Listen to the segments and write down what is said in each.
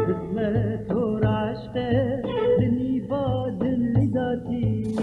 قسمت و عشقه دنی با دلی داتی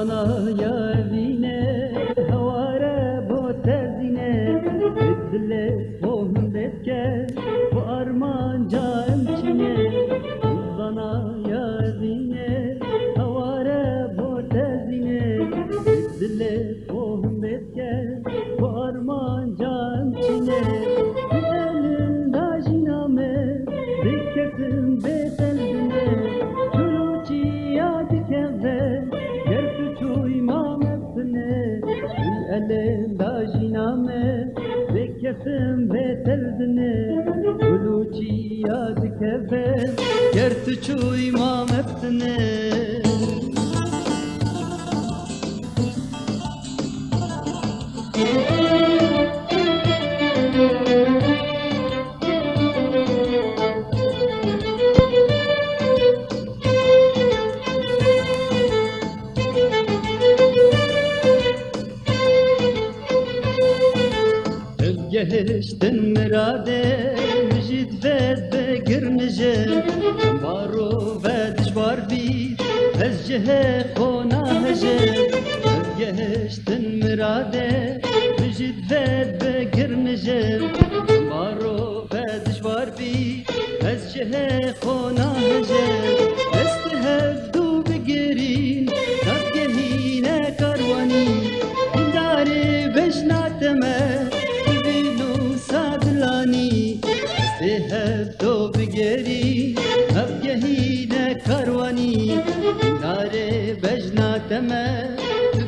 Bana yavine havare botezine Dille sohbetke bu arman can çine Bana yavine havare botezine Dille sohbetke bu arman can çine Elin dajiname dikketim beteldine Çuluçi yadikeve الألم باجنامه بكفم بتلدنه ولوچي ياد كفم كرت شوي ما مفتنه Gehiştin mirade müjit ve girnije Maro ve dişvar bir ezcehe kona hece Gehiştin mirade müjit ve girnije Maro ve dişvar bir ezcehe kona hece Esti hevdu begirin Nabgehine karvani Dindari vejnateme هدو بگری ابگهینه کاروانی ناره بجناتمه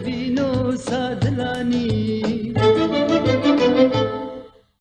بینو سادلانی